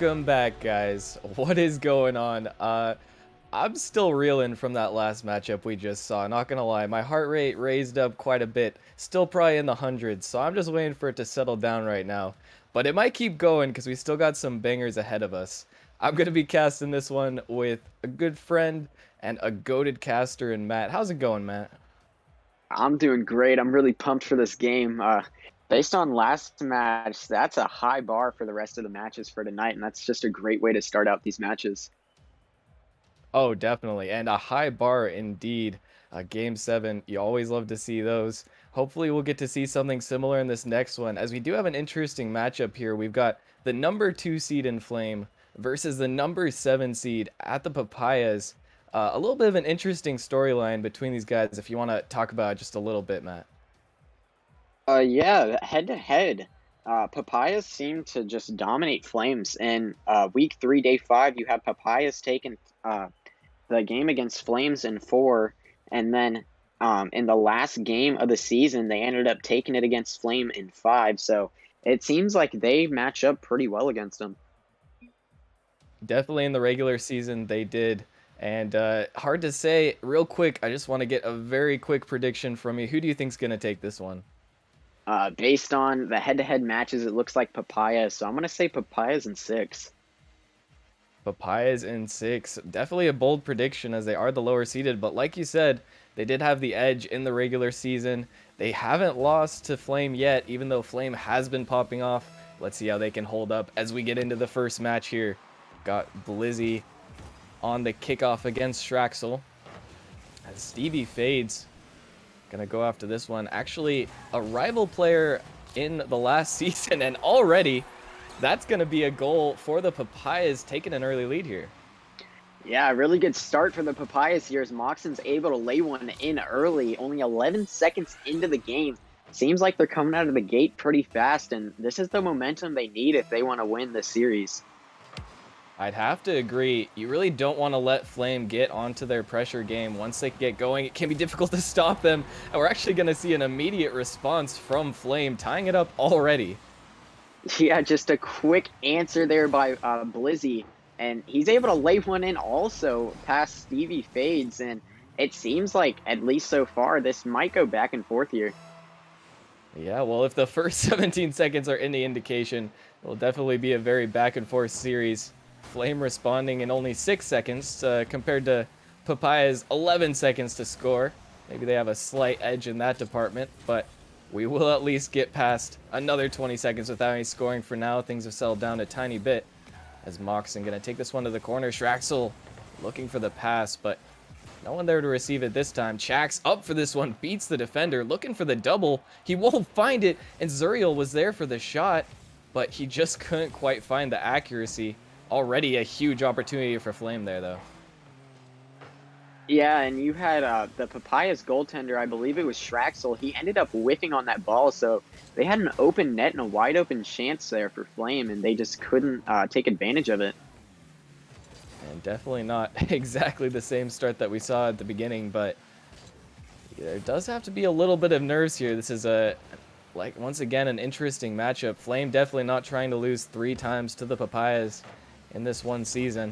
Welcome back, guys. What is going on? I'm still reeling from that last matchup we just saw. Not gonna lie, my heart rate raised up quite a bit. Still probably in the hundreds, so I'm just waiting for it to settle down right now. But it might keep going because we still got some bangers ahead of us. I'm gonna be casting this one with a good friend and a goated caster in Matt. How's it going, Matt? I'm doing great. I'm really pumped for this game. Based on last match, that's a high bar for the rest of the matches for tonight, and that's just a great way to start out these matches. Oh, definitely. And a high bar indeed. Game 7, you always love to see those. Hopefully, we'll get to see something similar in this next one, as we do have an interesting matchup here. We've got the number 2 seed in Flame versus the number 7 seed at the Papayas. A little bit of an interesting storyline between these guys, if you want to talk about it just a little bit, Matt. Yeah, head to head, Papayas seem to just dominate Flames. In week 3, day 5, you have Papayas taking the game against Flames in 4, and then in the last game of the season, they ended up taking it against Flame in 5. So it seems like they match up pretty well against them. Definitely in the regular season, they did. And hard to say. Real quick, I just want to get a very quick prediction from you. Who do you think's going to take this one? Based on the head-to-head matches, it looks like Papaya, so I'm gonna say Papayas in 6. Papayas in 6. Definitely a bold prediction as they are the lower seeded, but like you said, they did have the edge in the regular season. They haven't lost to Flame yet, even though Flame has been popping off. Let's see how they can hold up as we get into the first match here. Got Blizzy on the kickoff against Shraxel. As Stevie fades. Gonna go after this one. Actually, a rival player in the last season, and already that's going to be a goal for the Papayas, taking an early lead here. Yeah, really good start for the Papayas here as Moxon's able to lay one in early, only 11 seconds into the game. Seems like they're coming out of the gate pretty fast, and this is the momentum they need if they want to win this series. I'd have to agree. You really don't want to let Flame get onto their pressure game. Once they get going, it can be difficult to stop them. And we're actually going to see an immediate response from Flame, tying it up already. Yeah, just a quick answer there by Blizzy, and he's able to lay one in also past Stevie Fades, and it seems like, at least so far, this might go back and forth here. Yeah, well, if the first 17 seconds are any indication, it will definitely be a very back and forth series. Flame responding in only 6 seconds compared to Papaya's 11 seconds to score. Maybe they have a slight edge in that department, but we will at least get past another 20 seconds without any scoring for now. Things have settled down a tiny bit as Moxon going to take this one to the corner. Shraxel looking for the pass, but no one there to receive it this time. Chax up for this one, beats the defender, looking for the double. He won't find it, and Zuriel was there for the shot, but he just couldn't quite find the accuracy. Already a huge opportunity for Flame there, though. Yeah, and you had the Papayas goaltender, I believe it was Shraxel. He ended up whiffing on that ball, so they had an open net and a wide open chance there for Flame, and they just couldn't take advantage of it. And definitely not exactly the same start that we saw at the beginning, but there does have to be a little bit of nerves here. This is once again, an interesting matchup. Flame definitely not trying to lose 3 times to the Papayas in this one season.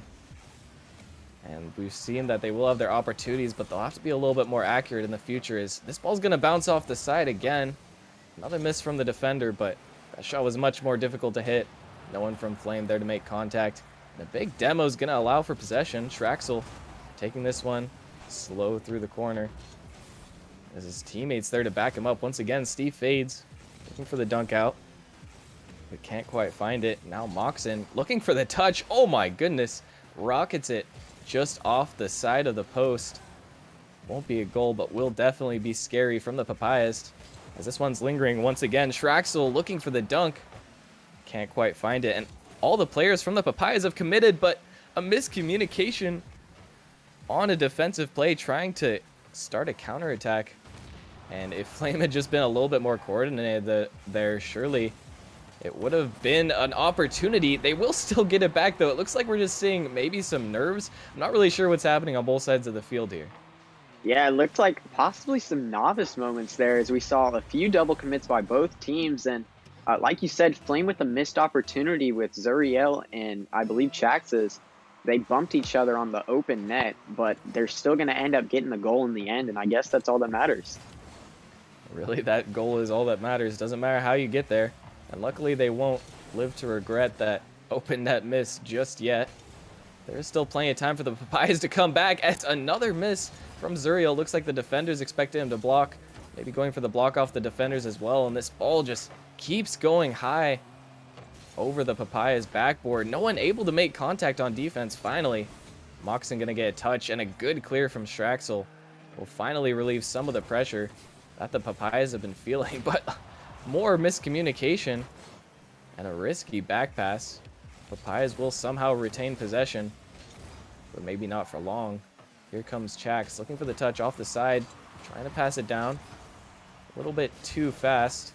And we've seen that they will have their opportunities, but they'll have to be a little bit more accurate in the future. As this ball's going to bounce off the side again. Another miss from the defender, but that shot was much more difficult to hit. No one from Flame there to make contact. The big demo is going to allow for possession. Shraxel taking this one slow through the corner. As his teammates there to back him up. Once again, Steve fades, looking for the dunk out, but can't quite find it. Now Moxon looking for the touch. Oh my goodness. Rockets it just off the side of the post. Won't be a goal, but will definitely be scary from the Papayas. As this one's lingering once again. Shraxel looking for the dunk. Can't quite find it. And all the players from the Papayas have committed, but a miscommunication on a defensive play trying to start a counterattack. And if Flame had just been a little bit more coordinated there, surely it would have been an opportunity. They will still get it back, though. It looks like we're just seeing maybe some nerves. I'm not really sure what's happening on both sides of the field here. Yeah, it looked like possibly some novice moments there as we saw a few double commits by both teams, and like you said, Flame with a missed opportunity with Zuriel and I believe Chaxis. They bumped each other on the open net, but they're still going to end up getting the goal in the end, and I guess that's all that matters. Really, that goal is all that matters. Doesn't matter how you get there. And luckily, they won't live to regret that open net miss just yet. There's still plenty of time for the Papayas to come back. It's another miss from Zuriel. Looks like the defenders expected him to block. Maybe going for the block off the defenders as well. And this ball just keeps going high over the Papayas backboard. No one able to make contact on defense. Finally, Moxon going to get a touch, and a good clear from Straxel will finally relieve some of the pressure that the Papayas have been feeling. But more miscommunication and a risky back pass. Papayas will somehow retain possession, but maybe not for long. Here comes Chax, looking for the touch off the side, trying to pass it down. A little bit too fast.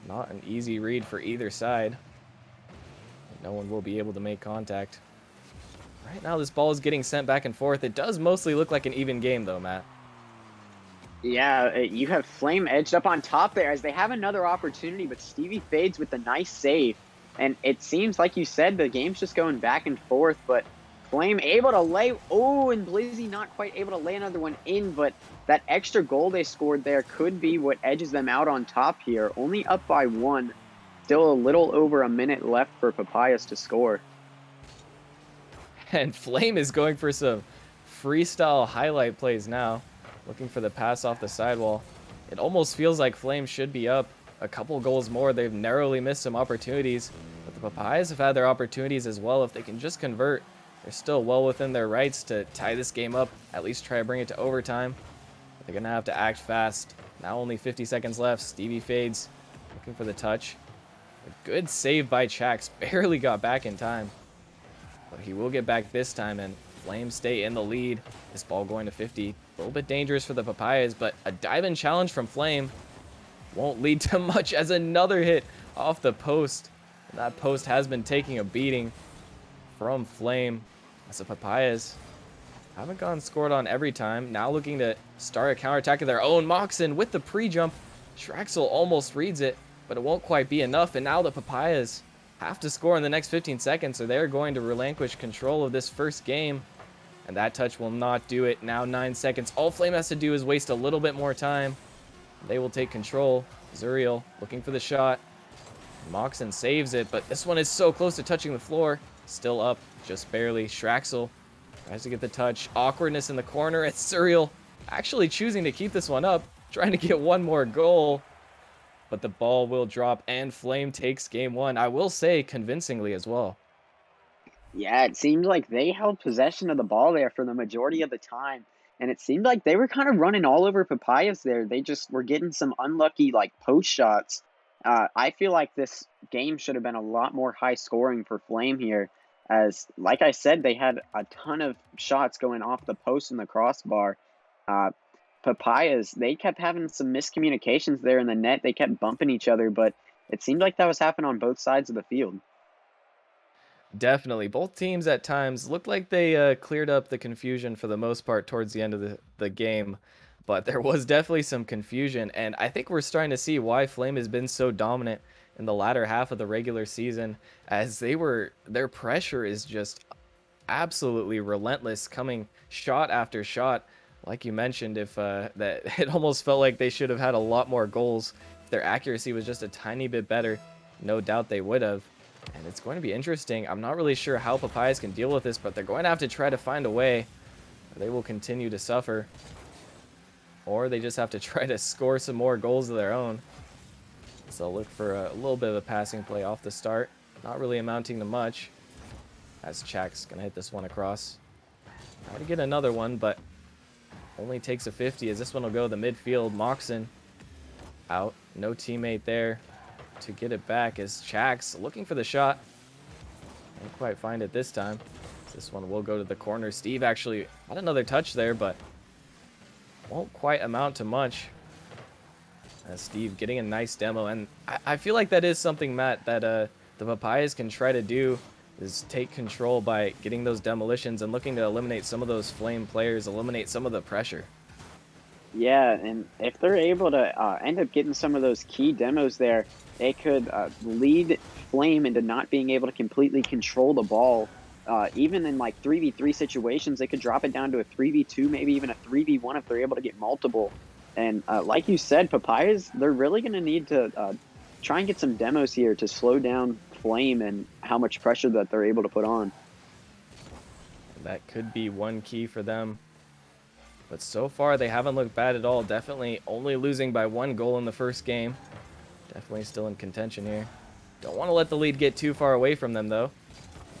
Not an easy read for either side. No one will be able to make contact. Right now, this ball is getting sent back and forth. It does mostly look like an even game, though, Matt. Yeah, you have Flame edged up on top there as they have another opportunity, but Stevie fades with a nice save. And it seems like you said, the game's just going back and forth, but Flame able to lay, oh, and Blizzy not quite able to lay another one in, but that extra goal they scored there could be what edges them out on top here. Only up by 1. Still a little over a minute left for Papayas to score. And Flame is going for some freestyle highlight plays now. Looking for the pass off the sidewall. It almost feels like Flame should be up a couple goals more. They've narrowly missed some opportunities, but the Papayas have had their opportunities as well. If they can just convert, they're still well within their rights to tie this game up, at least try to bring it to overtime. But they're going to have to act fast. Now only 50 seconds left. Stevie fades, looking for the touch. A good save by Chax, barely got back in time. But he will get back this time, and Flames stay in the lead. This ball going to 50. A little bit dangerous for the Papayas, but a dive-in challenge from Flame won't lead to much as another hit off the post. And that post has been taking a beating from Flame as the Papayas haven't gone scored on every time. Now looking to start a counterattack of their own. Moxon with the pre-jump. Straxel almost reads it, but it won't quite be enough. And now the Papayas have to score in the next 15 seconds, so they're going to relinquish control of this first game. And that touch will not do it. Now 9 seconds. All Flame has to do is waste a little bit more time. They will take control. Zuriel looking for the shot. Moxon saves it, but this one is so close to touching the floor. Still up, just barely. Straxel tries to get the touch. Awkwardness in the corner. It's Zuriel actually choosing to keep this one up, trying to get one more goal. But the ball will drop, and Flame takes game 1. I will say convincingly as well. Yeah, it seemed like they held possession of the ball there for the majority of the time. And it seemed like they were kind of running all over Papayas there. They just were getting some unlucky, like, post shots. I feel like this game should have been a lot more high scoring for Flame here. As, like I said, they had a ton of shots going off the post and the crossbar. Papayas, they kept having some miscommunications there in the net. They kept bumping each other, but it seemed like that was happening on both sides of the field. Definitely. Both teams at times looked like they cleared up the confusion for the most part towards the end of the game. But there was definitely some confusion. And I think we're starting to see why Flame has been so dominant in the latter half of the regular season. As their pressure is just absolutely relentless, coming shot after shot. Like you mentioned, if that it almost felt like they should have had a lot more goals. If their accuracy was just a tiny bit better, no doubt they would have. And it's going to be interesting. I'm not really sure how Papayas can deal with this, but they're going to have to try to find a way. They will continue to suffer. Or they just have to try to score some more goals of their own. So look for a little bit of a passing play off the start. Not really amounting to much. As Chak's going to hit this one across. Try to get another one, but only takes a 50 as this one will go to the midfield. Moxon out. No teammate there to get it back as Chax looking for the shot. Can't quite find it this time. This one will go to the corner. Steve actually had another touch there, but won't quite amount to much. As Steve getting a nice demo. And I feel like that is something, Matt, that the Papayas can try to do, is take control by getting those demolitions and looking to eliminate some of those Flame players, eliminate some of the pressure. Yeah, and if they're able to end up getting some of those key demos there, it could lead Flame into not being able to completely control the ball. Even in like 3v3 situations, they could drop it down to a 3v2, maybe even a 3v1 if they're able to get multiple. And like you said, Papayas, they're really going to need to try and get some demos here to slow down Flame and how much pressure that they're able to put on. That could be one key for them. But so far, they haven't looked bad at all. Definitely only losing by 1 goal in the first game. Definitely still in contention here. Don't want to let the lead get too far away from them, though.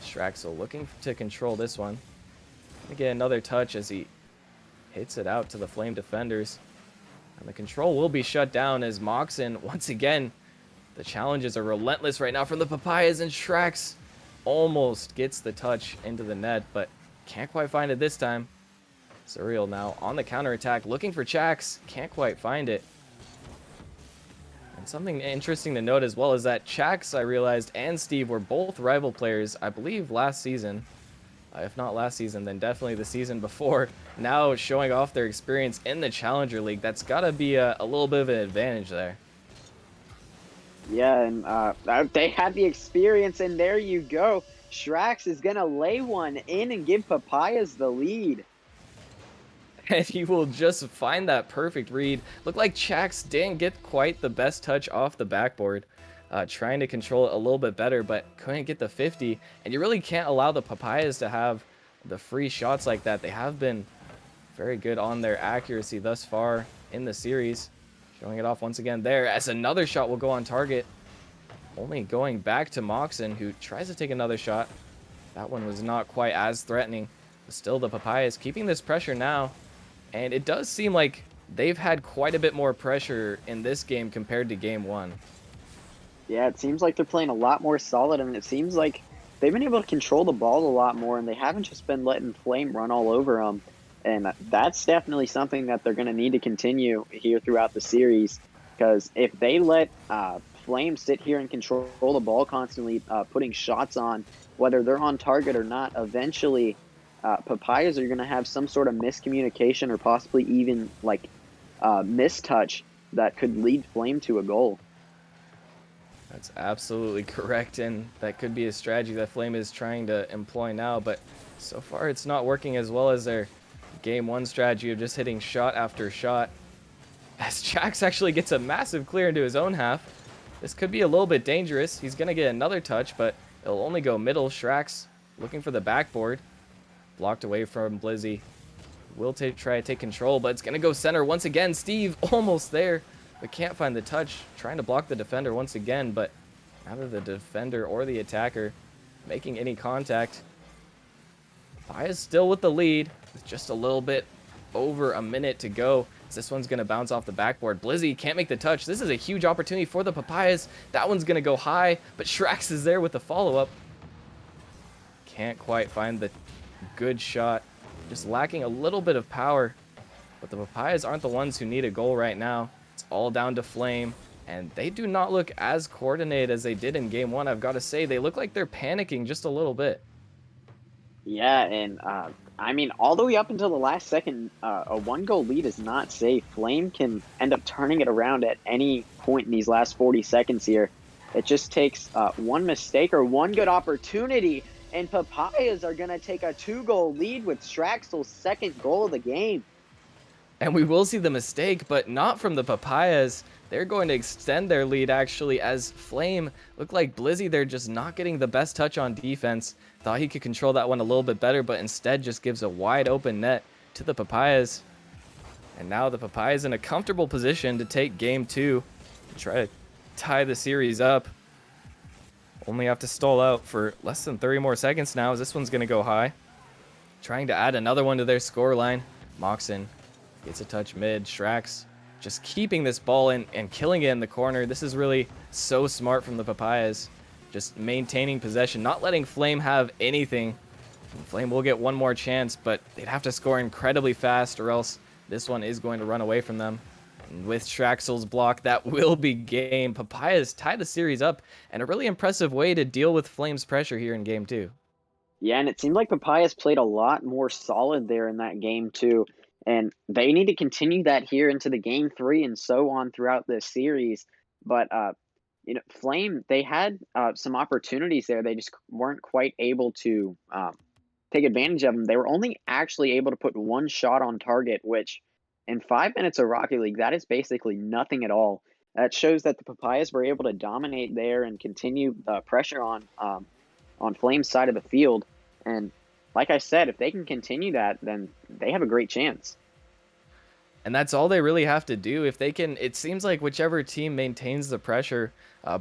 Straxel looking to control this one. Gonna get another touch as he hits it out to the Flame defenders. And the control will be shut down as Moxon, once again, the challenges are relentless right now from the Papayas, and Shrax almost gets the touch into the net, but can't quite find it this time. Surreal now on the counterattack, looking for Chax, can't quite find it. And something interesting to note as well is that Chax, I realized, and Steve were both rival players, I believe, last season. If not last season, then definitely the season before. Now showing off their experience in the Challenger League, that's got to be a little bit of an advantage there. Yeah, and they had the experience, and there you go. Shrax is going to lay one in and give Papayas the lead. And he will just find that perfect read. Looked like Chax didn't get quite the best touch off the backboard. Trying to control it a little bit better, but couldn't get the 50. And you really can't allow the Papayas to have the free shots like that. They have been very good on their accuracy thus far in the series. Showing it off once again there as another shot will go on target. Only going back to Moxon, who tries to take another shot. That one was not quite as threatening. But still, the Papayas keeping this pressure now. And it does seem like they've had quite a bit more pressure in this game compared to game one. Yeah, it seems like they're playing a lot more solid, and it seems like they've been able to control the ball a lot more, and they haven't just been letting Flame run all over them. And that's definitely something that they're going to need to continue here throughout the series, because if they let Flame sit here and control the ball constantly, putting shots on, whether they're on target or not, eventually Papayas are going to have some sort of miscommunication or possibly even like mistouch that could lead Flame to a goal. That's absolutely correct, and that could be a strategy that Flame is trying to employ now, but so far it's not working as well as their game one strategy of just hitting shot after shot. As Jax actually gets a massive clear into his own half. This could be a little bit dangerous. He's going to get another touch, but it'll only go middle. Shrax looking for the backboard. Blocked away from Blizzy. Will try to take control, but it's going to go center once again. Steve almost there, but can't find the touch. Trying to block the defender once again, but neither the defender or the attacker making any contact. Paya's still with the lead with just a little bit over a minute to go. This one's going to bounce off the backboard. Blizzy can't make the touch. This is a huge opportunity for the Papayas. That one's going to go high, but Shrax is there with the follow-up. Can't quite find the good shot. Just lacking a little bit of power. But the Papayas aren't the ones who need a goal right now. It's all down to Flame. And they do not look as coordinated as they did in game one. I've got to say, they look like they're panicking just a little bit. Yeah, and I mean, all the way up until the last second, a one-goal lead is not safe. Flame can end up turning it around at any point in these last 40 seconds here. It just takes one mistake or one good opportunity, and Papayas are going to take a 2-goal lead with Straxel's second goal of the game. And we will see the mistake, but not from the Papayas. They're going to extend their lead, actually, as Flame look like Blizzy. They're just not getting the best touch on defense. Thought he could control that one a little bit better, but instead just gives a wide open net to the Papayas. And now the Papayas in a comfortable position to take game two and try to tie the series up. Only have to stall out for less than 30 more seconds now, as this one's going to go high. Trying to add another one to their scoreline. Moxon gets a touch mid. Shrax just keeping this ball in and killing it in the corner. This is really so smart from the Papayas. Just maintaining possession, not letting Flame have anything. And Flame will get one more chance, but they'd have to score incredibly fast or else this one is going to run away from them. And with Shraxel's block, that will be game. Papayas tie the series up, and a really impressive way to deal with Flame's pressure here in game two. Yeah, and it seemed like Papayas played a lot more solid there in that game too. and they need to continue that here into the game 3 and so on throughout this series. But, Flame, they had, some opportunities there, they just weren't quite able to, take advantage of them. They were only actually able to put 1 shot on target, which in 5 minutes of Rocket League, that is basically nothing at all. That shows that the Papayas were able to dominate there and continue the pressure on Flame's side of the field, and like I said, if they can continue that, then they have a great chance. And that's all they really have to do. If they can, it seems like whichever team maintains the pressure,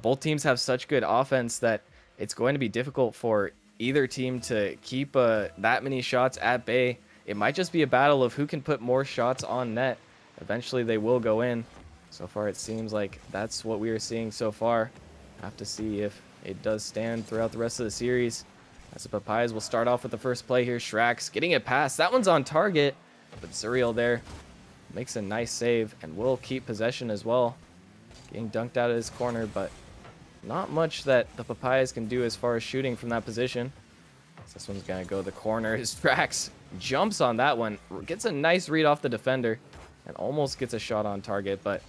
both teams have such good offense that it's going to be difficult for either team to keep that many shots at bay. It might just be a battle of who can put more shots on net. Eventually, they will go in. So far, it seems like that's what we are seeing so far. Have to see if it does stand throughout the rest of the series. As the Papayas will start off with the first play here. Shrax getting it past. That one's on target, but Zuriel there makes a nice save and will keep possession as well. Getting dunked out of his corner, but not much that the Papayas can do as far as shooting from that position. So this one's going to go the corner. His Strax jumps on that one. Gets a nice read off the defender and almost gets a shot on target, but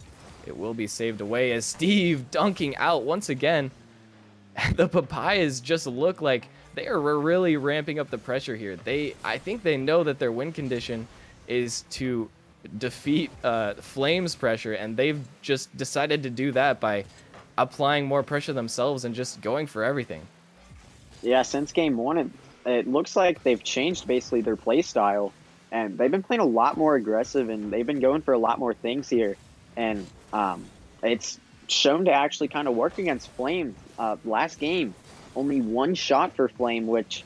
it will be saved away as Steve dunking out once again. The Papayas just look like they are really ramping up the pressure here. I think they know that their win condition is to defeat Flames pressure, and they've just decided to do that by applying more pressure themselves and just going for everything. Yeah, since game 1, it looks like they've changed basically their play style, and they've been playing a lot more aggressive, and they've been going for a lot more things here, and it's shown to actually kind of work against Flame. Last game, only 1 shot for Flame, which,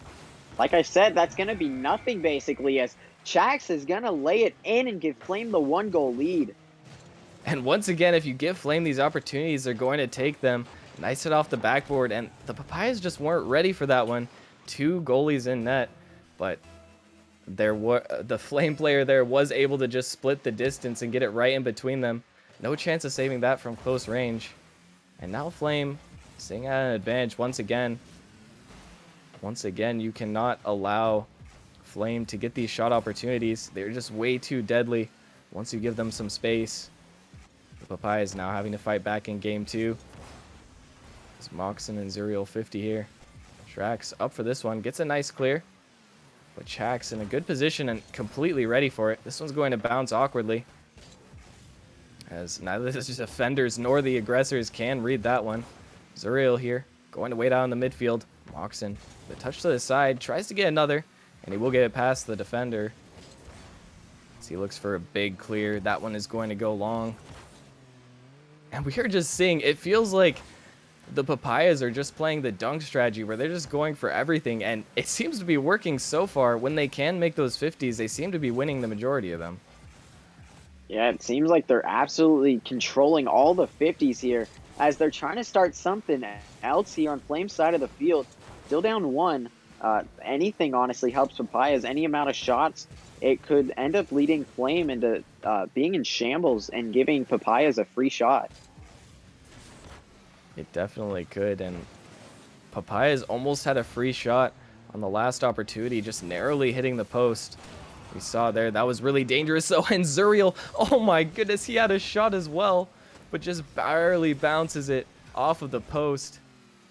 like I said, that's going to be nothing basically, as Chax is going to lay it in and give Flame the 1-goal lead. And once again, if you give Flame these opportunities, they're going to take them. Nice hit off the backboard, and the Papayas just weren't ready for that one. 2 goalies in net, but the Flame player there was able to just split the distance and get it right in between them. No chance of saving that from close range. And now Flame staying at an advantage once again. Once again, you cannot allow Flame to get these shot opportunities. They're just way too deadly once you give them some space. The Papayas now having to fight back in game 2. It's Moxon and Zuriel 50 here. Shrax up for this one. Gets a nice clear. But Chax in a good position and completely ready for it. This one's going to bounce awkwardly, as neither the defenders nor the aggressors can read that one. Zuriel here, going to wait out in the midfield. Moxon, the touch to the side, tries to get another, and he will get it past the defender. As he looks for a big clear. That one is going to go long. And we are just seeing, it feels like the Papayas are just playing the dunk strategy where they're just going for everything, and it seems to be working so far. When they can make those 50s, they seem to be winning the majority of them. Yeah, it seems like they're absolutely controlling all the 50s here, as they're trying to start something else here on Flame's side of the field. Still down 1. Anything honestly helps Papayas. Any amount of shots, it could end up leading Flame into being in shambles and giving Papayas a free shot. It definitely could, and Papayas almost had a free shot on the last opportunity, just narrowly hitting the post. We saw there, that was really dangerous though, and Zuriel, oh my goodness, he had a shot as well, but just barely bounces it off of the post.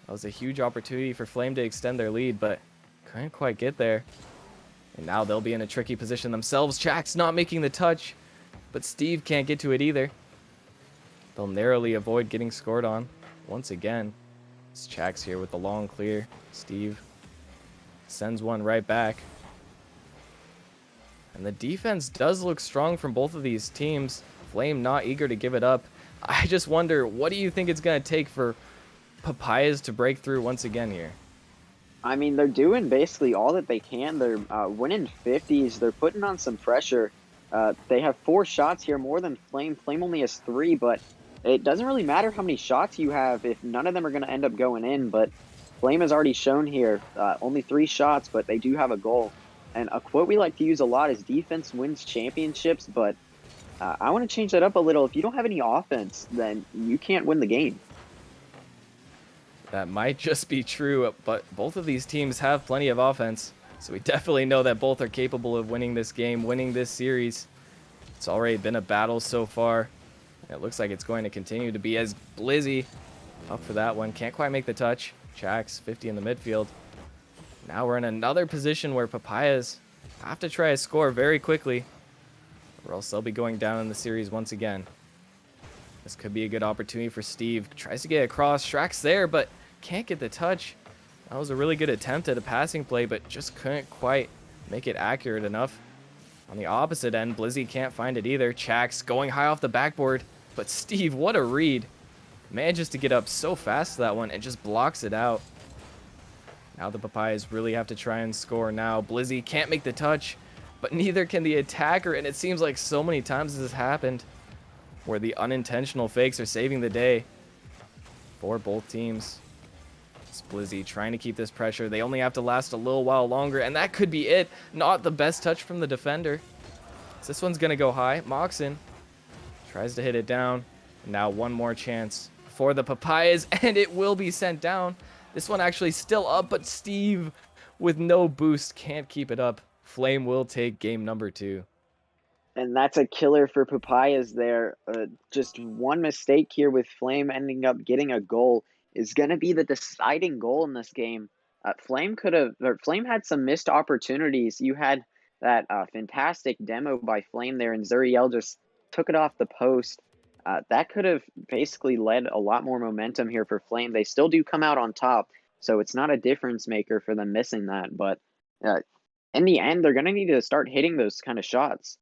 That was a huge opportunity for Flame to extend their lead, but couldn't quite get there. And now they'll be in a tricky position themselves. Chax not making the touch, but Steve can't get to it either. They'll narrowly avoid getting scored on. Once again, it's Chax here with the long clear. Steve sends one right back. And the defense does look strong from both of these teams. Flame not eager to give it up. I just wonder, what do you think it's going to take for Papayas to break through once again here? I mean, they're doing basically all that they can. They're winning 50s. They're putting on some pressure. They have 4 shots here, more than Flame. Flame only has 3, but it doesn't really matter how many shots you have if none of them are going to end up going in. But Flame has already shown here, only 3 shots, but they do have a goal. And a quote we like to use a lot is defense wins championships, but I want to change that up a little. If you don't have any offense, then you can't win the game. That might just be true, but both of these teams have plenty of offense. So we definitely know that both are capable of winning this game, winning this series. It's already been a battle so far. It looks like it's going to continue to be as Blizzy up for that one. Can't quite make the touch. Chax 50 in the midfield. Now we're in another position where Papayas have to try to score very quickly, or else they'll be going down in the series once again. This could be a good opportunity for Steve. Tries to get across. Shrek's there, but can't get the touch. That was a really good attempt at a passing play, but just couldn't quite make it accurate enough. On the opposite end, Blizzy can't find it either. Chax going high off the backboard, but Steve, what a read. Manages to get up so fast to that one and just blocks it out. Now the Papayas really have to try and score now. Blizzy can't make the touch, but neither can the attacker, and it seems like so many times this has happened where the unintentional fakes are saving the day for both teams. It's Blizzy trying to keep this pressure. They only have to last a little while longer, and that could be it. Not the best touch from the defender. So this one's going to go high. Moxon tries to hit it down. And now one more chance for the Papayas, and it will be sent down. This one actually still up, but Steve, with no boost, can't keep it up. Flame will take game number 2. And that's a killer for Papayas there. Just one mistake here with Flame ending up getting a goal is going to be the deciding goal in this game. Flame had some missed opportunities. You had that fantastic demo by Flame there, and Zuriel just took it off the post. That could have basically led a lot more momentum here for Flame. They still do come out on top, so it's not a difference maker for them missing that. But in the end, they're going to need to start hitting those kind of shots.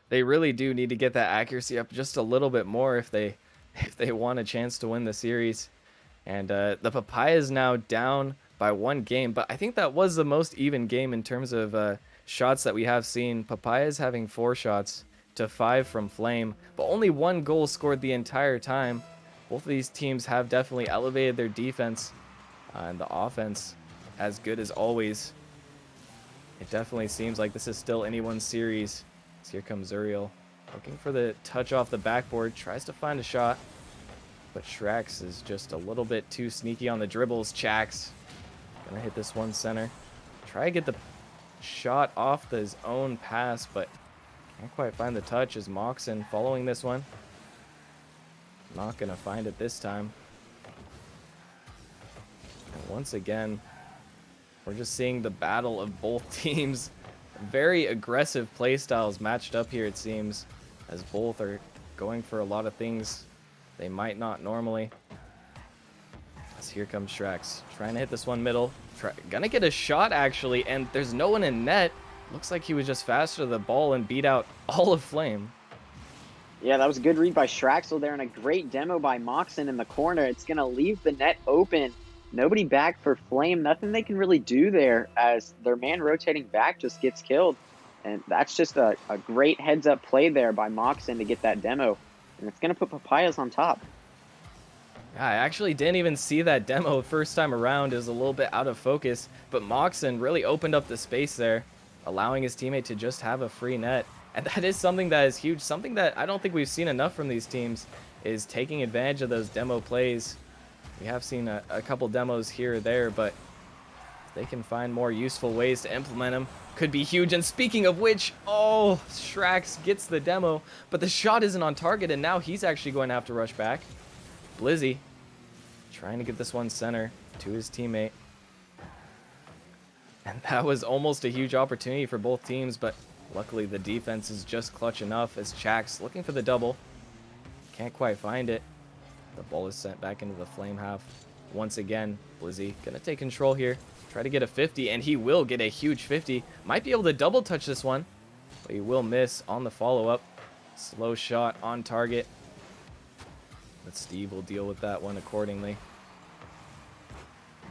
They really do need to get that accuracy up just a little bit more if they want a chance to win the series. And the Papayas now down by 1 game, but I think that was the most even game in terms of shots that we have seen. Papayas having 4 shots to 5 from Flame, but only 1 goal scored the entire time. Both of these teams have definitely elevated their defense and the offense as good as always. It definitely seems like this is still anyone's series. So here comes Zuriel looking for the touch off the backboard, tries to find a shot, but Shrex is just a little bit too sneaky on the dribbles. Chax gonna hit this one center, try to get the shot off his own pass, but can't quite find the touch as Moxon following this one. Not gonna find it this time. And once again, we're just seeing the battle of both teams. Very aggressive play styles matched up here, it seems, as both are going for a lot of things they might not normally. As here comes Shrex, trying to hit this one middle. Gonna get a shot, actually, and there's no one in net. Looks like he was just faster to the ball and beat out all of Flame. Yeah, that was a good read by Shraxel there, and a great demo by Moxon in the corner. It's going to leave the net open. Nobody back for Flame. Nothing they can really do there as their man rotating back just gets killed. And that's just a great heads-up play there by Moxon to get that demo. And it's going to put Papayas on top. Yeah, I actually didn't even see that demo first time around. It was a little bit out of focus, but Moxon really opened up the space there, allowing his teammate to just have a free net. And that is something that is huge. Something that I don't think we've seen enough from these teams is taking advantage of those demo plays. We have seen a couple demos here or there, but if they can find more useful ways to implement them, could be huge. And speaking of which, oh, Shrax gets the demo, but the shot isn't on target, and now he's actually going to have to rush back. Blizzy trying to get this one center to his teammate. And that was almost a huge opportunity for both teams, but luckily the defense is just clutch enough as Chax looking for the double. Can't quite find it. The ball is sent back into the Flame half. Once again, Blizzy gonna take control here. Try to get a 50, and he will get a huge 50. Might be able to double touch this one, but he will miss on the follow-up. Slow shot on target. But Steve will deal with that one accordingly.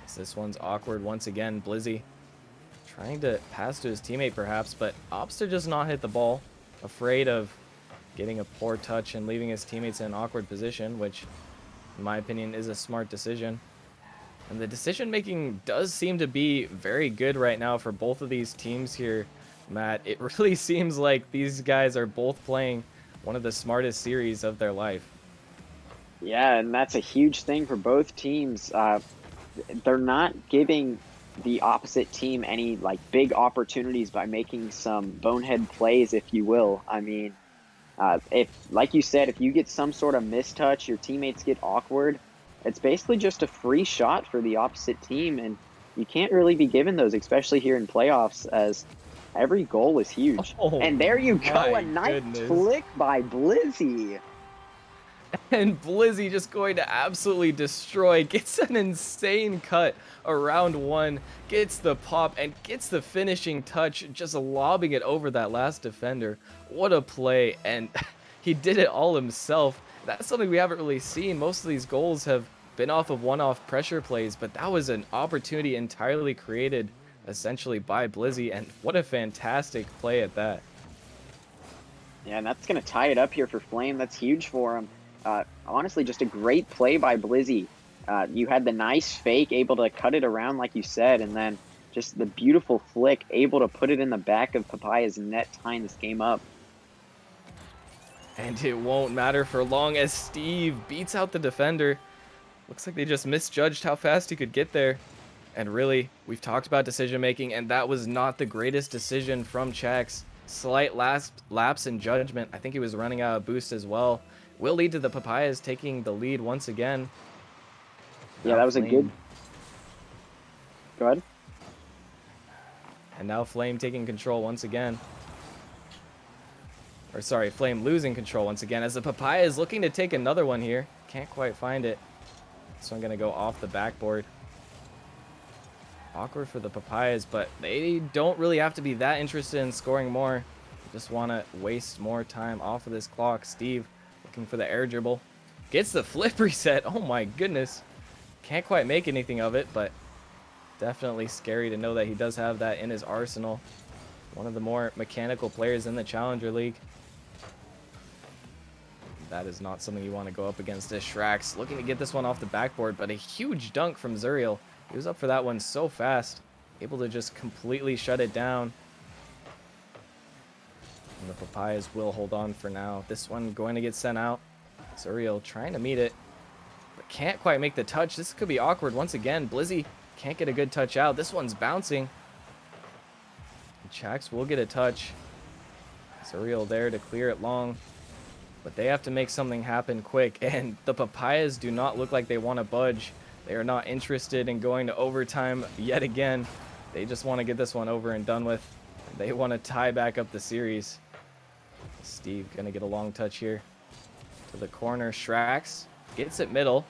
So this one's awkward once again. Blizzy trying to pass to his teammate perhaps, but opts to just not hit the ball. Afraid of getting a poor touch and leaving his teammates in an awkward position, which in my opinion is a smart decision. And the decision making does seem to be very good right now for both of these teams here, Matt. It really seems like these guys are both playing one of the smartest series of their life. Yeah, and that's a huge thing for both teams. They're not giving the opposite team any like big opportunities by making some bonehead plays, if you will. I mean, if, like you said, if you get some sort of mistouch, your teammates get awkward, it's basically just a free shot for the opposite team, and you can't really be given those, especially here in playoffs, as every goal is huge. Oh And there you go, a my nice goodness. flick by Blizzy. And Blizzy just going to absolutely destroy, gets an insane cut around one, gets the pop, and gets the finishing touch, just lobbing it over that last defender. What a play, and he did it all himself. That's something we haven't really seen. Most of these goals have been off of one-off pressure plays, but that was an opportunity entirely created essentially by Blizzy, and what a fantastic play at that. Yeah, and that's going to tie it up here for Flame. That's huge for him. Honestly, just a great play by Blizzy. You had the nice fake, able to cut it around, like you said, and then just the beautiful flick, able to put it in the back of Papaya's net, tying this game up. And it won't matter for long as Steve beats out the defender. Looks like they just misjudged how fast he could get there. And really, we've talked about decision making, and that was not the greatest decision from Chax. Slight lapse in judgment. I think he was running out of boost as well. Will lead to the Papayas taking the lead once again. Yeah, Now that was a good. Go ahead. And now Flame taking control once again. Or sorry, Flame losing control once again as the Papaya is looking to take another one here. Can't quite find it. So I'm going to go off the backboard. Awkward for the Papayas, but they don't really have to be that interested in scoring more. They just want to waste more time off of this clock. Steve looking for the air dribble. Gets the flip reset. Oh my goodness. Can't quite make anything of it, but definitely scary to know that he does have that in his arsenal. One of the more mechanical players in the Challenger League. That is not something you want to go up against this Shrax. Looking to get this one off the backboard, but a huge dunk from Zuriel. He was up for that one so fast. Able to just completely shut it down. And the Papayas will hold on for now. This one going to get sent out. Zuriel trying to meet it, but can't quite make the touch. This could be awkward once again. Blizzy can't get a good touch out. This one's bouncing. And Chax will get a touch. Zuriel there to clear it long. But they have to make something happen quick, and the Papayas do not look like they want to budge. They are not interested in going to overtime yet again. They just want to get this one over and done with. They want to tie back up the series. Steve going to get a long touch here. To the corner, Shrax gets it middle.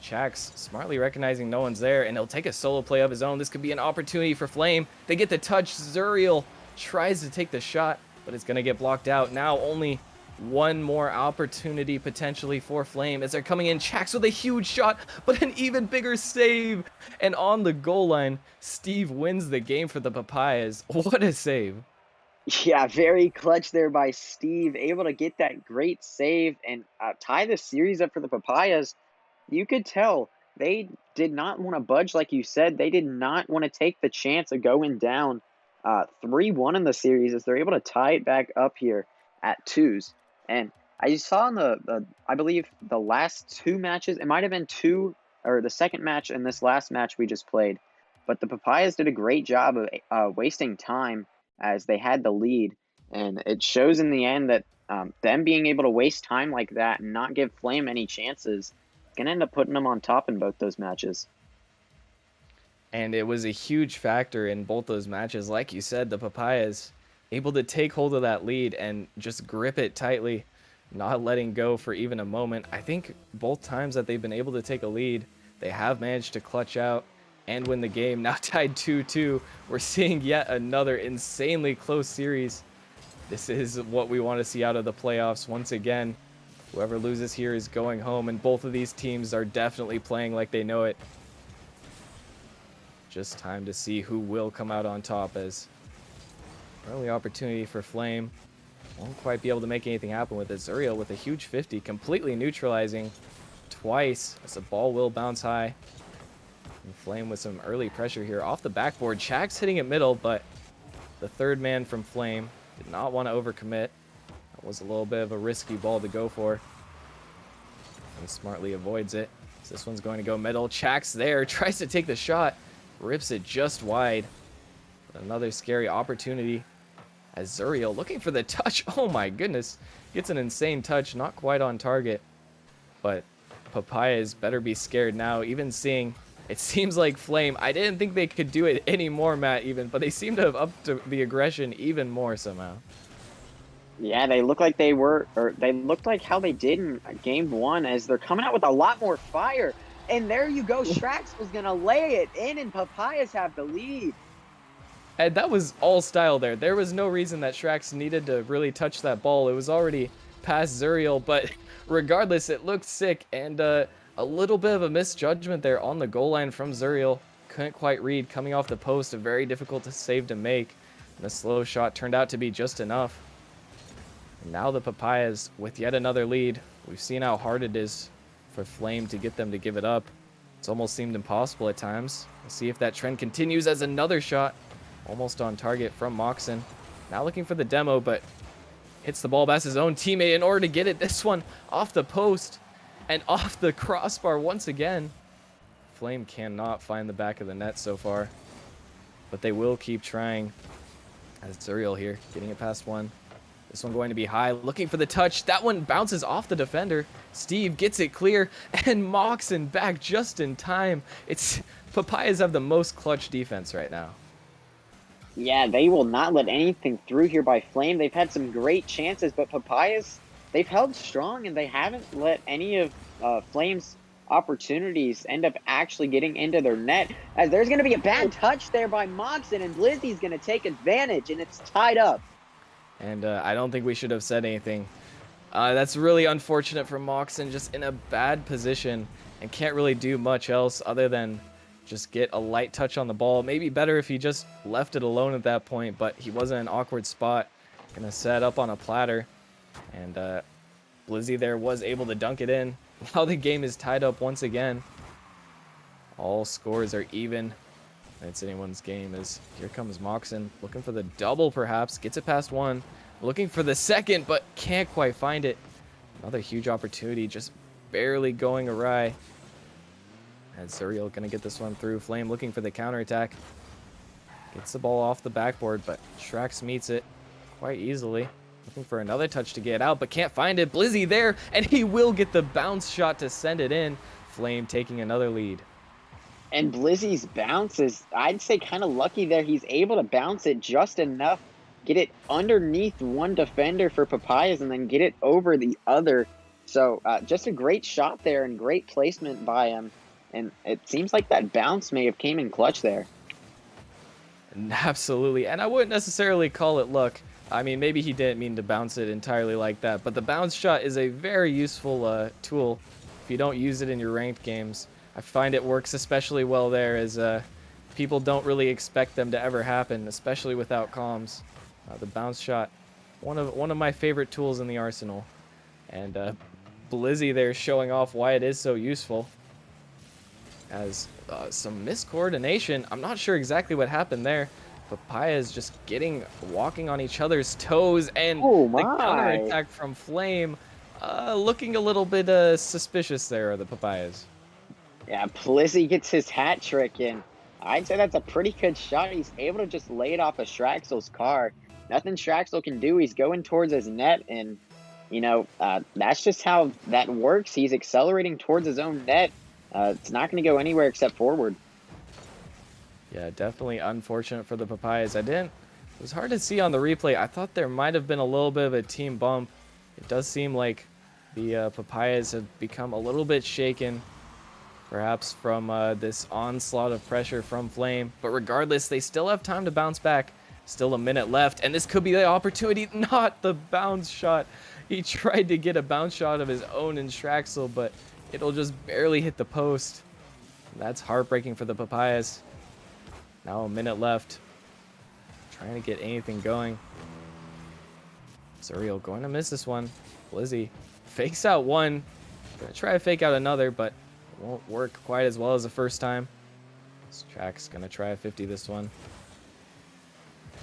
Chax smartly recognizing no one's there, and he'll take a solo play of his own. This could be an opportunity for Flame. They get the touch. Zuriel tries to take the shot, but it's going to get blocked out. Now only one more opportunity potentially for Flame as they're coming in. Chax with a huge shot, but an even bigger save. And on the goal line, Steve wins the game for the Papayas. What a save. Yeah, very clutch there by Steve, able to get that great save and tie the series up for the Papayas. You could tell they did not want to budge, like you said. They did not want to take the chance of going down 3-1 in the series as they're able to tie it back up here at twos. And I saw in I believe the last two matches, it might have been two, or the second match and this last match we just played, but the Papayas did a great job of wasting time as they had the lead. And it shows in the end that them being able to waste time like that and not give Flame any chances can end up putting them on top in both those matches. And it was a huge factor in both those matches. Like you said, the Papayas able to take hold of that lead and just grip it tightly, not letting go for even a moment. I think both times that they've been able to take a lead, they have managed to clutch out and win the game. Now tied 2-2, we're seeing yet another insanely close series. This is what we want to see out of the playoffs once again. Whoever loses here is going home, and both of these teams are definitely playing like they know it. Just time to see who will come out on top, as early opportunity for Flame. Won't quite be able to make anything happen with it. Zuriel with a huge 50, completely neutralizing twice as the ball will bounce high. And Flame with some early pressure here off the backboard. Chax hitting it middle, but the third man from Flame did not want to overcommit. That was a little bit of a risky ball to go for. He smartly avoids it. So this one's going to go middle. Chax there, tries to take the shot. rips it just wide. Another scary opportunity as Zuriel looking for the touch. Oh my goodness. Gets an insane touch, not quite on target. But Papayas better be scared now. Even seeing, it seems like Flame, I didn't think they could do it anymore, Matt, even, but they seem to have upped the aggression even more somehow. Yeah, they look like they were, or they looked like how they did in game one, as they're coming out with a lot more fire. And there you go, Strax was gonna lay it in, and Papayas have the lead. And that was all style there. There was no reason that Shrax needed to really touch that ball. It was already past Zuriel, but regardless, it looked sick. And a little bit of a misjudgment there on the goal line from Zuriel. Couldn't quite read, coming off the post, a very difficult to save to make. And the slow shot turned out to be just enough. And now the Papayas with yet another lead. We've seen how hard it is for Flame to get them to give it up. It's almost seemed impossible at times. We'll see if that trend continues as another shot. Almost on target from Moxon. Now looking for the demo, but hits the ball past his own teammate in order to get it. This one off the post and off the crossbar once again. Flame cannot find the back of the net so far, but they will keep trying. As Zuriel here, getting it past one. This one going to be high, looking for the touch. That one bounces off the defender. Steve gets it clear, and Moxon back just in time. It's Papayas have the most clutch defense right now. Yeah, they will not let anything through here by Flame. They've had some great chances, but Papayas, they've held strong, and they haven't let any of Flame's opportunities end up actually getting into their net. As there's going to be a bad touch there by Moxon, and Blizzy's going to take advantage, and it's tied up. And I don't think we should have said anything. That's really unfortunate for Moxon, just in a bad position and can't really do much else other than just get a light touch on the ball. Maybe better if he just left it alone at that point, but he was in an awkward spot. Gonna set up on a platter. And Blizzy there was able to dunk it in. Now the game is tied up once again. All scores are even. It's anyone's game as here comes Moxon. Looking for the double perhaps. Gets it past one. Looking for the second, but can't quite find it. Another huge opportunity, just barely going awry. And Zuriel gonna get this one through. Flame looking for the counterattack. Gets the ball off the backboard, but Shrax meets it quite easily. Looking for another touch to get out, but can't find it. Blizzy there, and he will get the bounce shot to send it in. Flame taking another lead. And Blizzy's bounce is, I'd say, kind of lucky there. He's able to bounce it just enough, get it underneath one defender for Papayas, and then get it over the other. So just a great shot there and great placement by him. And it seems like that bounce may have came in clutch there. Absolutely, and I wouldn't necessarily call it luck. I mean, maybe he didn't mean to bounce it entirely like that, but the bounce shot is a very useful tool if you don't use it in your ranked games. I find it works especially well there, as people don't really expect them to ever happen, especially without comms. The bounce shot, one of my favorite tools in the arsenal, and Blizzy there showing off why it is so useful. As some miscoordination, I'm not sure exactly what happened there. Papayas just walking on each other's toes, and the counterattack from Flame looking a little bit suspicious there, the Papayas. Yeah, Blizzy gets his hat trick, and I'd say that's a pretty good shot. He's able to just lay it off of Shraxel's car. Nothing Shraxel can do. He's going towards his net, and, you know, that's just how that works. He's accelerating towards his own net. It's not going to go anywhere except forward. Yeah, definitely unfortunate for the Papayas. It was hard to see on the replay. I thought there might have been a little bit of a team bump. It does seem like the Papayas have become a little bit shaken, perhaps from this onslaught of pressure from Flame. But regardless, they still have time to bounce back. Still a minute left, and this could be the opportunity. Not the bounce shot. He tried to get a bounce shot of his own in Shraxel, but it'll just barely hit the post. That's heartbreaking for the Papayas. Now a minute left. Trying to get anything going. Zuriel going to miss this one. Blizzy fakes out one. Gonna try to fake out another, but it won't work quite as well as the first time. Strax gonna try a 50 this one.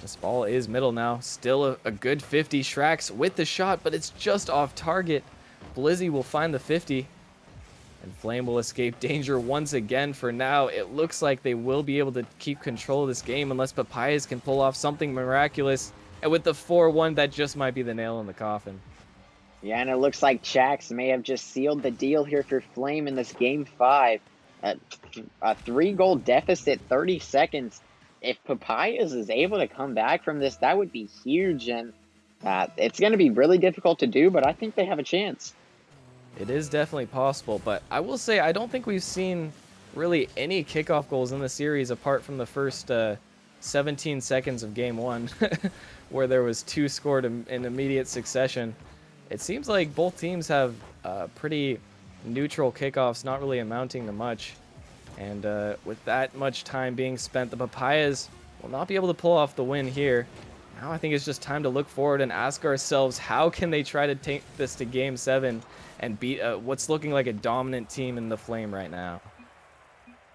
This ball is middle now. Still a good 50. Shrax with the shot, but it's just off target. Blizzy will find the 50. And Flame will escape danger once again. For now, it looks like they will be able to keep control of this game unless Papayas can pull off something miraculous. And with the 4-1, that just might be the nail in the coffin. Yeah, and it looks like Chax may have just sealed the deal here for Flame in this game 5. A 3-goal deficit, 30 seconds. If Papayas is able to come back from this, that would be huge, and it's going to be really difficult to do, but I think they have a chance. It is definitely possible, but I will say I don't think we've seen really any kickoff goals in the series apart from the first 17 seconds of game 1, where there was 2 scored in immediate succession. It seems like both teams have pretty neutral kickoffs, not really amounting to much. And with that much time being spent, the Papayas will not be able to pull off the win here. Now I think it's just time to look forward and ask ourselves, how can they try to take this to game 7 and beat what's looking like a dominant team in the Flame right now?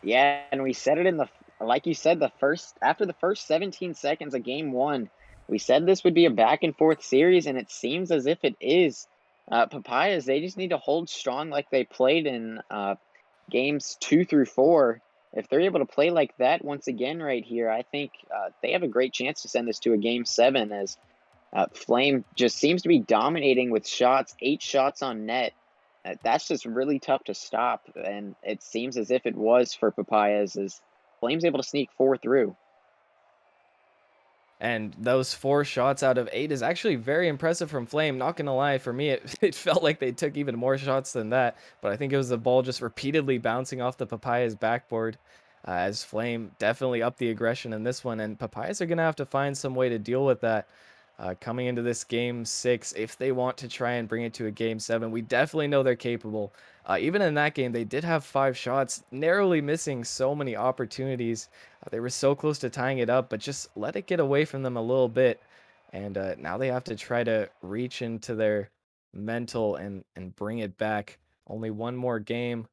Yeah, and we said it like you said, after the first 17 seconds of game 1, we said this would be a back and forth series, and it seems as if it is. Papayas, they just need to hold strong like they played in games 2 through 4. If they're able to play like that once again right here, I think they have a great chance to send this to a game 7, as Flame just seems to be dominating with shots, 8 shots on net. That's just really tough to stop, and it seems as if it was for Papayas, as Flame's able to sneak 4 through. And those 4 shots out of 8 is actually very impressive from Flame. Not gonna lie, for me, it felt like they took even more shots than that. But I think it was the ball just repeatedly bouncing off the Papayas backboard, as Flame definitely upped the aggression in this one. And Papayas are gonna have to find some way to deal with that coming into this game 6 if they want to try and bring it to a game 7. We definitely know they're capable. Even in that game, they did have 5 shots, narrowly missing so many opportunities. They were so close to tying it up, but just let it get away from them a little bit. And now they have to try to reach into their mental and bring it back. Only one more game.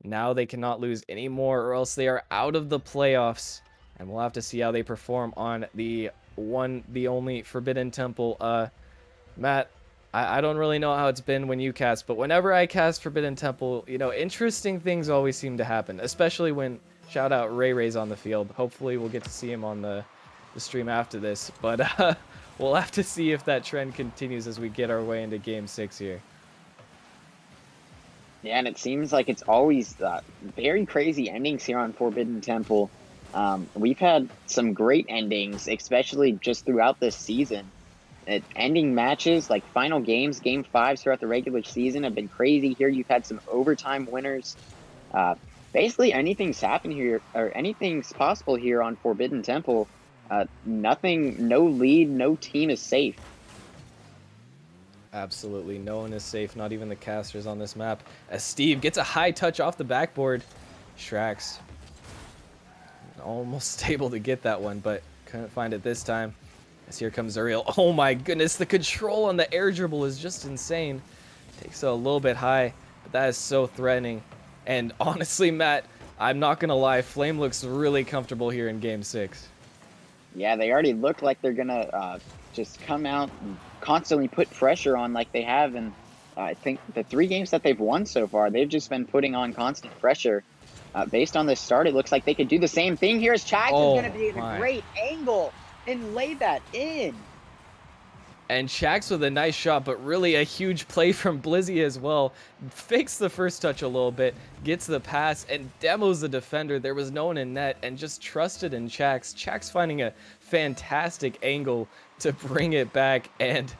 Now they cannot lose anymore, or else they are out of the playoffs. And we'll have to see how they perform on the only Forbidden Temple. Matt, I don't really know how it's been when you cast, but whenever I cast Forbidden Temple, you know, interesting things always seem to happen, especially when, shout out, Ray Ray's on the field. Hopefully we'll get to see him on the stream after this, but we'll have to see if that trend continues as we get our way into game 6 here. Yeah, and it seems like it's always very crazy endings here on Forbidden Temple. We've had some great endings, especially just throughout this season. Ending matches, like final games, game 5s throughout the regular season, have been crazy. Here you've had some overtime winners. Basically, anything's happened here, or anything's possible here on Forbidden Temple. Nothing, no lead, no team is safe. Absolutely, no one is safe, not even the casters on this map. As Steve gets a high touch off the backboard, Shrax almost able to get that one, but couldn't find it this time. As here comes Zuriel. Oh my goodness, the control on the air dribble is just insane. Takes it a little bit high, but that is so threatening. And honestly, Matt, I'm not gonna lie, Flame looks really comfortable here in game 6. Yeah, they already look like they're gonna just come out and constantly put pressure on like they have. And I think the 3 games that they've won so far, they've just been putting on constant pressure. Based on this start, it looks like they could do the same thing here, as Chax is going to be in a great angle and lay that in. And Shax with a nice shot, but really a huge play from Blizzy as well. Fakes the first touch a little bit, gets the pass, and demos the defender. There was no one in net, and just trusted in Chax. Chax finding a fantastic angle to bring it back, and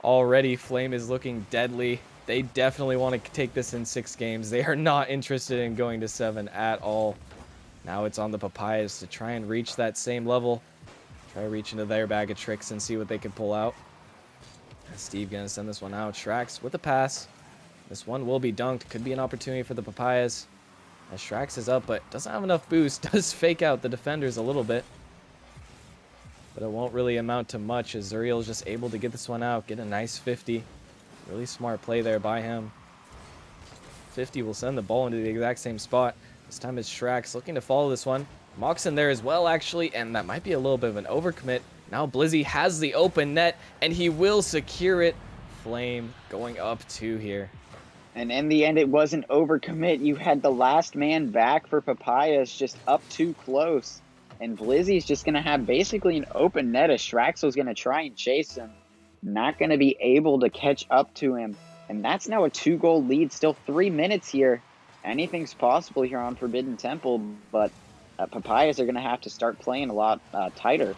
already Flame is looking deadly. They definitely want to take this in 6 games. They are not interested in going to 7 at all. Now it's on the Papayas to try and reach that same level. Try to reach into their bag of tricks and see what they can pull out. Steve gonna send this one out. Shrax with a pass. This one will be dunked. Could be an opportunity for the Papayas. As Shrax is up, but doesn't have enough boost. Does fake out the defenders a little bit. But it won't really amount to much, as Zuriel is just able to get this one out. Get a nice 50. Really smart play there by him. 50 will send the ball into the exact same spot. This time it's Shrax looking to follow this one. Mox in there as well, actually, and that might be a little bit of an overcommit. Now Blizzy has the open net, and he will secure it. Flame going up 2 here. And in the end, it wasn't overcommit. You had the last man back for Papayas just up too close. And Blizzy's just going to have basically an open net as Shraxel's going to try and chase him. Not going to be able to catch up to him. And that's now a 2-goal lead. Still 3 minutes here. Anything's possible here on Forbidden Temple, but Papayas are going to have to start playing a lot tighter.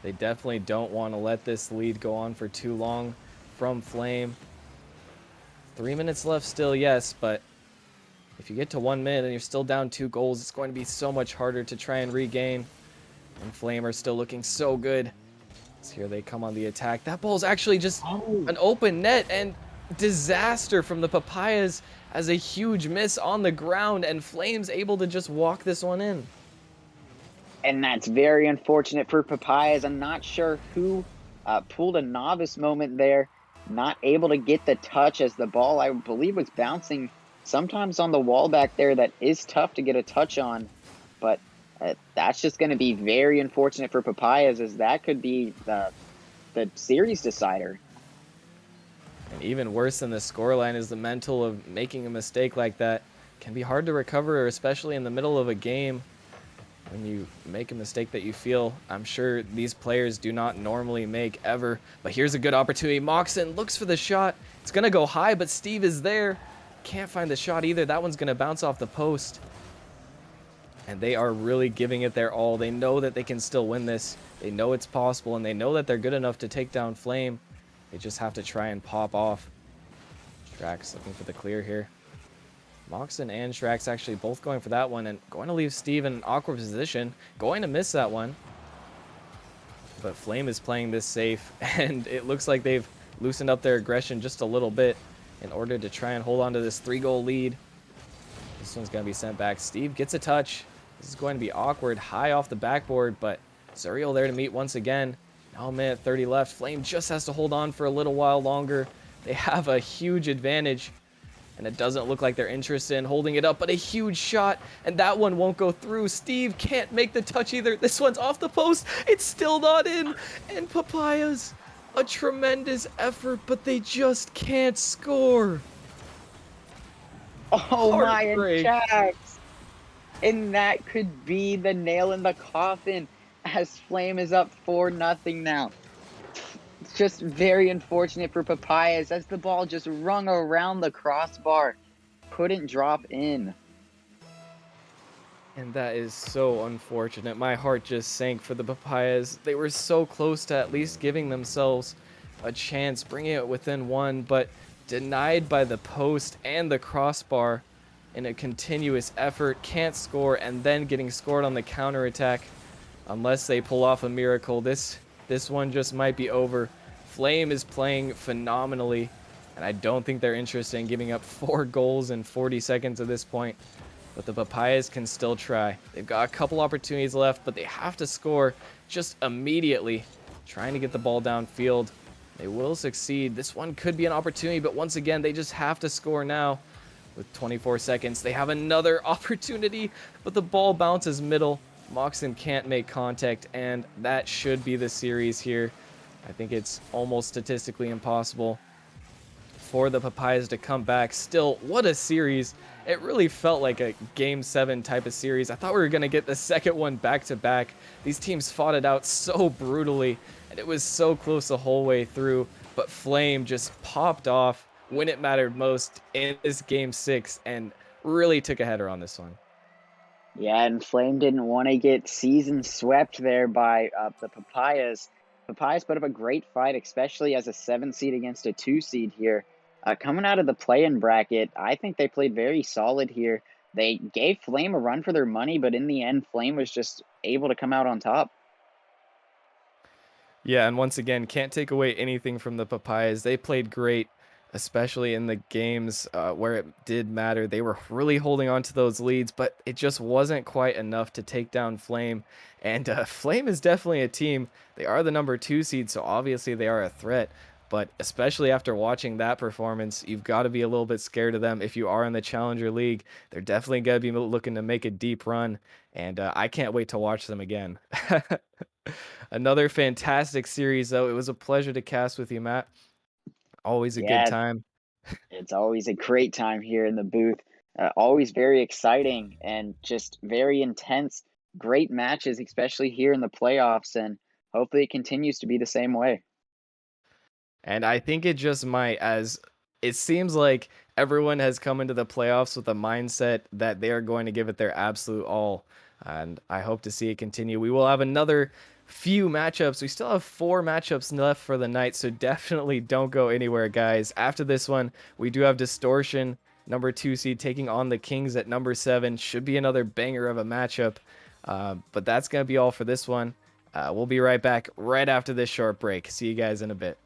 They definitely don't want to let this lead go on for too long from Flame. 3 minutes left still, yes, but if you get to 1 minute and you're still down 2 goals, it's going to be so much harder to try and regain. And Flame are still looking so good. So here they come on the attack. That ball's actually just Oh, an open net, and disaster from the Papayas as a huge miss on the ground, and Flame's able to just walk this one in. and that's very unfortunate for Papayas. I'm not sure who pulled a novice moment there. Not able to get the touch as the ball, I believe, was bouncing sometimes on the wall back there. That is tough to get a touch on, but that's just going to be very unfortunate for Papayas, as that could be the series decider. And even worse than the scoreline is the mental of making a mistake like that. Can be hard to recover, especially in the middle of a game. When you make a mistake that you feel, I'm sure these players do not normally make ever. But here's a good opportunity. Moxon looks for the shot. It's going to go high, but Steve is there. Can't find the shot either. That one's going to bounce off the post. And they are really giving it their all. They know that they can still win this. They know it's possible, and they know that they're good enough to take down Flame. They just have to try and pop off. Strax looking for the clear here. Moxon and Strax actually both going for that one and going to leave Steve in an awkward position. Going to miss that one. But Flame is playing this safe, and it looks like they've loosened up their aggression just a little bit in order to try and hold on to this 3-goal lead. This one's going to be sent back. Steve gets a touch. This is going to be awkward, high off the backboard, but Zuriel there to meet once again. Now a minute 30 left. Flame just has to hold on for a little while longer. They have a huge advantage, and it doesn't look like they're interested in holding it up, but a huge shot, and that one won't go through. Steve can't make the touch either. This one's off the post. It's still not in, and Papayas, a tremendous effort, but they just can't score. Oh my, and Heartbreak. Jax! And that could be the nail in the coffin, as Flame is up 4-0 now. It's just very unfortunate for Papayas, as the ball just rung around the crossbar. Couldn't drop in. And that is so unfortunate. My heart just sank for the Papayas. They were so close to at least giving themselves a chance, bringing it within one, but denied by the post and the crossbar in a continuous effort. Can't score, and then getting scored on the counterattack. Unless they pull off a miracle, this one just might be over. Flame is playing phenomenally, and I don't think they're interested in giving up 4 goals in 40 seconds at this point. But the Papayas can still try. They've got a couple opportunities left, but they have to score just immediately. Trying to get the ball downfield. They will succeed. This one could be an opportunity, but once again, they just have to score now. With 24 seconds, they have another opportunity, but the ball bounces middle. Moxon can't make contact, and that should be the series here. I think it's almost statistically impossible for the Papayas to come back. Still, what a series. It really felt like a Game 7 type of series. I thought we were going to get the second one back-to-back. These teams fought it out so brutally, and it was so close the whole way through. But Flame just popped off when it mattered most in this Game 6 and really took a header on this one. Yeah, and Flame didn't want to get season swept there by the Papayas. Papayas put up a great fight, especially as a 7 seed against a 2 seed here. Coming out of the play-in bracket, I think they played very solid here. They gave Flame a run for their money, but in the end, Flame was just able to come out on top. Yeah, and once again, can't take away anything from the Papayas. They played great, especially in the games where it did matter. They were really holding on to those leads, but it just wasn't quite enough to take down Flame. And Flame is definitely a team. They are the number 2 seed, so obviously they are a threat. But especially after watching that performance, you've got to be a little bit scared of them. If you are in the Challenger League, they're definitely going to be looking to make a deep run. And I can't wait to watch them again. Another fantastic series, though. It was a pleasure to cast with you, Matt. Always a good Yeah, time. It's always a great time here in the booth. Always very exciting and just very intense. Great matches, especially here in the playoffs, and hopefully it continues to be the same way. And I think it just might, as it seems like everyone has come into the playoffs with a mindset that they are going to give it their absolute all. And I hope to see it continue. We will have another few matchups. We still have 4 matchups left for the night, so definitely don't go anywhere, guys. After this one, we do have Distortion, number 2 seed, taking on the Kings at number 7. Should be another banger of a matchup. But that's going to be all for this one. We'll be right back right after this short break. See you guys in a bit.